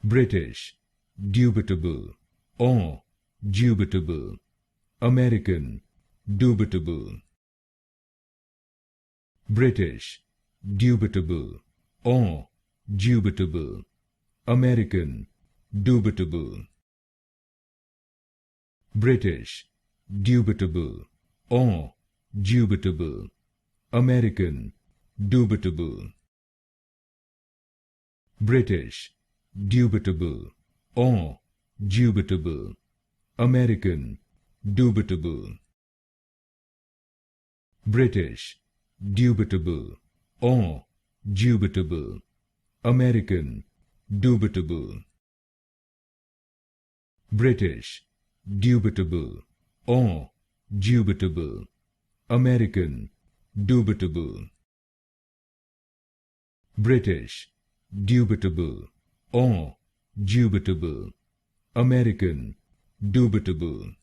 British, Dubitable, or Dubitable. American, Dubitable. British, Dubitable, or Dubitable. American, Dubitable. British, Dubitable, or Dubitable. American, Dubitable. British, Dubitable, or Dubitable. American, Dubitable. British, Dubitable, or Dubitable. American, Dubitable. British, Dubitable, or Dubitable. American, Dubitable. British, Dubitable, or Dubitable. American, Dubitable.